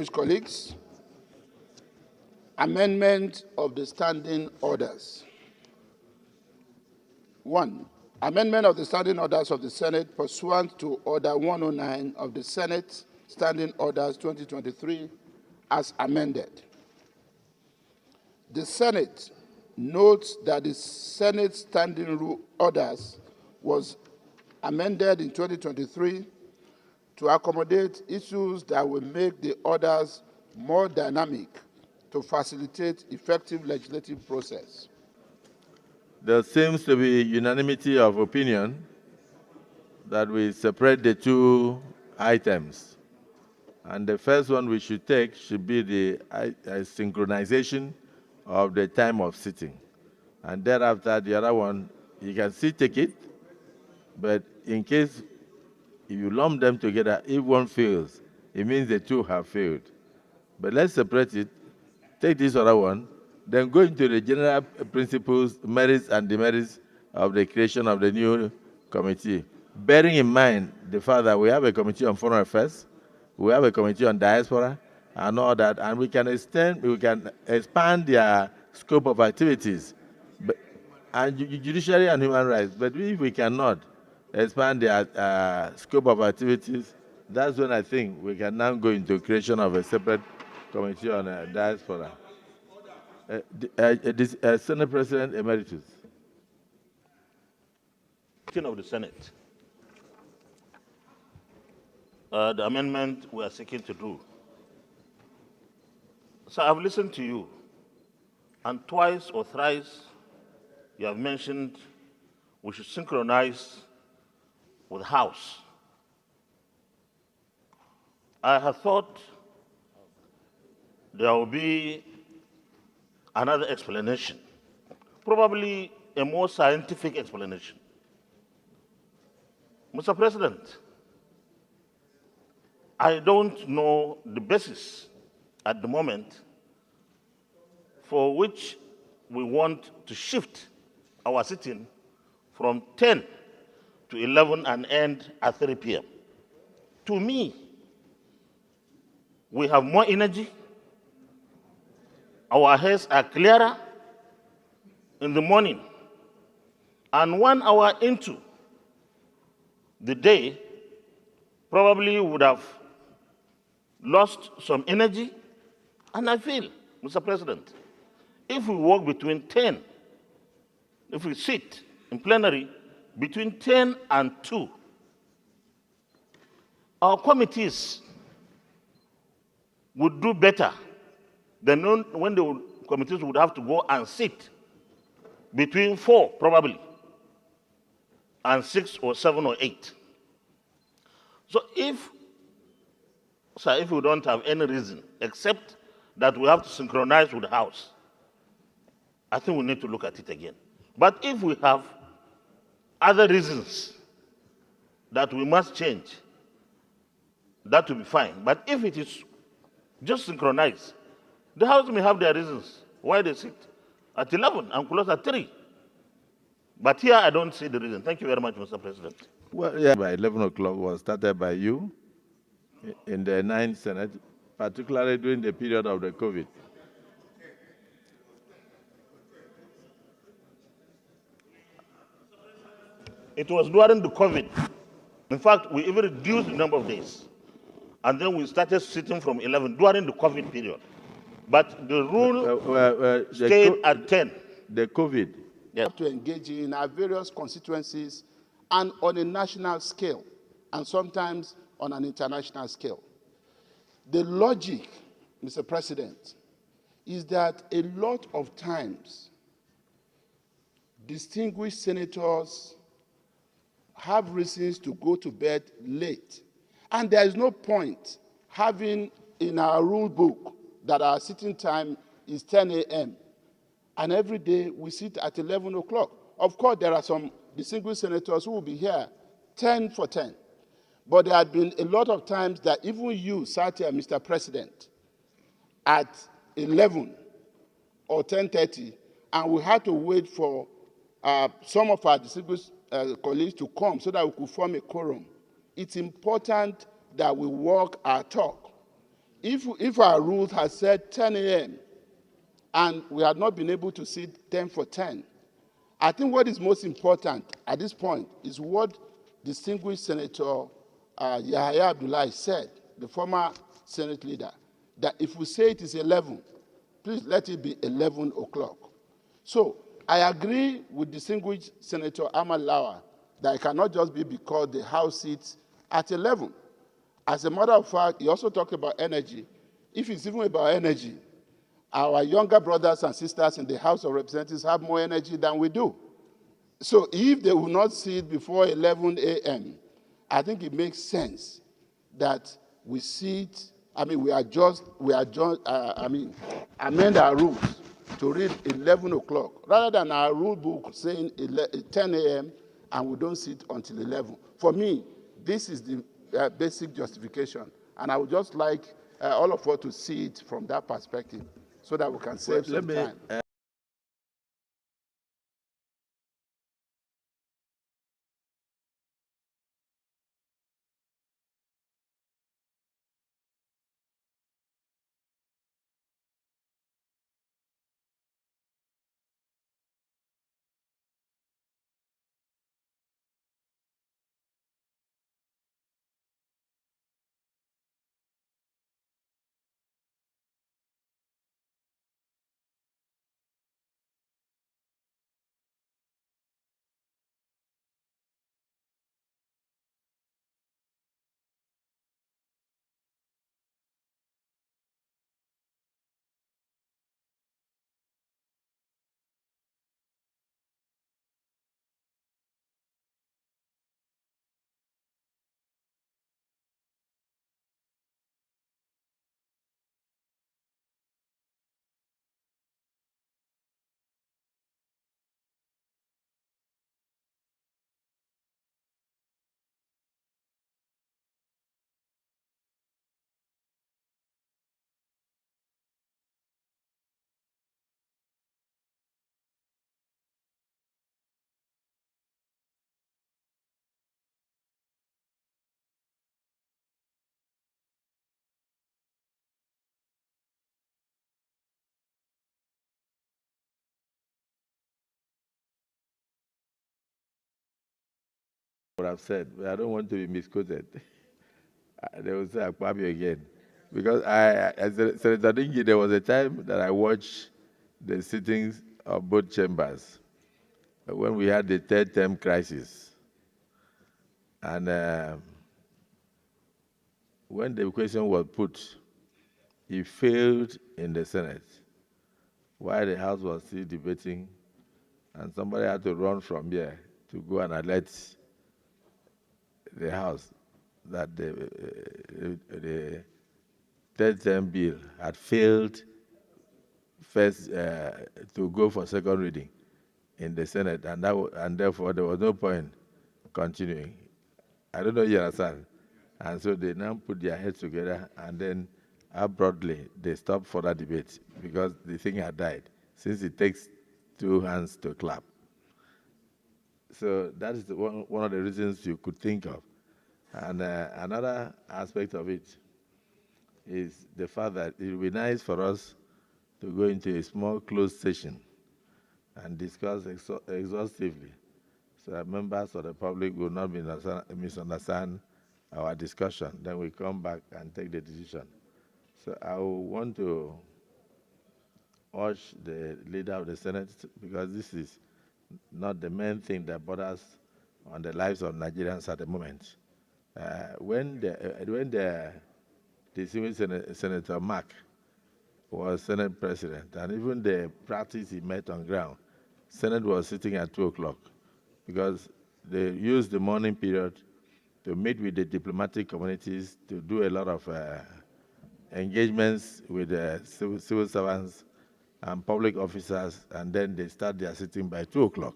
Colleagues, amendment of the standing orders. 1. Amendment of the standing orders of the Senate pursuant to Order 109 of the Senate Standing Orders 2023 as amended. The Senate notes that the Senate Standing Orders was amended in 2023 to accommodate issues that will make the orders more dynamic to facilitate effective legislative process. There seems to be unanimity of opinion that we separate the two items. And the first one we should take should be the synchronization of the time of sitting. And thereafter, the other one, you can still take it, but in case if you lump them together, if one fails, it means the two have failed. But let's separate it, take this other one, then go into the general principles, merits and demerits of the creation of the new committee. Bearing in mind the fact that we have a committee on foreign affairs, we have a committee on diaspora, and all that, and we can expand their scope of activities, and judiciary and human rights. But if we cannot expand their scope of activities, that's when I think we can now go into creation of a separate committee on diaspora. Senate President Emeritus. Of the Senate. The amendment we are seeking to do. So I've listened to you, and twice or thrice you have mentioned we should synchronize with the House. I have thought there will be another explanation, probably a more scientific explanation. Mr. President, I don't know the basis at the moment for which we want to shift our sitting from 10 to 11 and end at 3 p.m. To me, we have more energy, our heads are clearer in the morning, and 1 hour into the day probably would have lost some energy. And I feel, Mr. President, if we work between 10, if we sit in plenary between 10 and 2, our committees would do better than when the committees would have to go and sit between 4, probably, and 6 or 7 or 8. So if we don't have any reason except that we have to synchronize with the House, I think we need to look at it again. But if we have other reasons that we must change, that will be fine. But if it is just synchronized, the House may have their reasons why they sit at 11 and close at 3. But here I don't see the reason. Thank you very much, Mr. President. Well, yeah, by 11 o'clock was started by you in the 9th Senate, particularly during the period of the COVID. It was during the COVID. In fact, we even reduced the number of days. And then we started sitting from 11 during the COVID period. But the rule stayed at 10. The COVID. Yeah. To engage in our various constituencies and on a national scale, and sometimes on an international scale. The logic, Mr. President, is that a lot of times distinguished senators have reasons to go to bed late. And there is no point having in our rule book that our sitting time is 10 a.m. And every day we sit at 11 o'clock. Of course, there are some distinguished senators who will be here 10 for 10. But there have been a lot of times that even you sat here, Mr. President, at 11 or 10:30, and we had to wait for some of our distinguished colleagues to come so that we could form a quorum. It's important that we walk our talk. if our rules had said 10 a.m. and we had not been able to sit 10 for 10, I think what is most important at this point is what distinguished Senator Yahya Abdullahi said, the former Senate leader, that if we say it is 11, please let it be 11 o'clock. So I agree with distinguished Senator Ahmad Lawan that it cannot just be because the House sits at 11. As a matter of fact, he also talked about energy. If it's even about energy, our younger brothers and sisters in the House of Representatives have more energy than we do. So if they will not sit before 11 a.m., I think it makes sense that we sit, amend our rules to read 11 o'clock, rather than our rule book saying 10 a.m. and we don't sit until 11. For me, this is the basic justification. And I would just like all of us to see it from that perspective so that we can save some time. What I've said, but I don't want to be misquoted. They will say Akpabio again. Because as Senator Dingy, there was a time that I watched the sittings of both chambers when we had the third term crisis. And when the question was put, he failed in the Senate while the House was still debating, and somebody had to run from here to go and alert the House that the third term bill had failed first to go for second reading in the Senate, and therefore there was no point continuing. I don't know if you understand. And so they now put their heads together, and then abruptly they stopped further debate because the thing had died, since it takes two hands to clap. So that is one of the reasons you could think of. And another aspect of it is the fact that it would be nice for us to go into a small closed session and discuss exhaustively so that members of the public will not misunderstand our discussion. Then we come back and take the decision. So I want to urge the leader of the Senate, because this is not the main thing that bothers on the lives of Nigerians at the moment. When the distinguished Senator Mark was Senate President, and even the practice he met on ground, Senate was sitting at 2 o'clock because they used the morning period to meet with the diplomatic communities, to do a lot of engagements with civil servants and public officers, and then they start their sitting by 2 o'clock.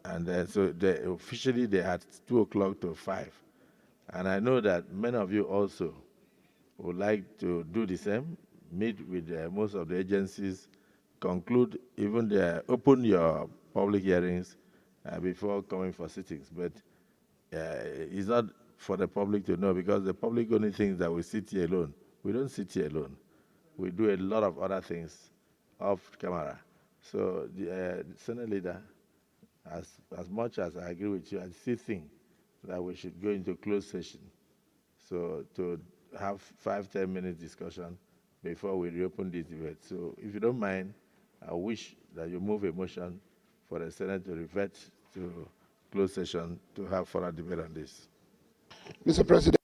And so officially they had 2 o'clock to 5. And I know that many of you also would like to do the same, meet with most of the agencies, conclude, even open your public hearings before coming for sittings. But it's not for the public to know, because the public only thinks that we sit here alone We don't sit here alone. We do a lot of other things off camera. So the Senate leader, as much as I agree with you, I still think that we should go into closed session. So to have 5-10 minute discussion before we reopen this debate. So if you don't mind, I wish that you move a motion for the Senate to revert to closed session to have further debate on this. Mr. President.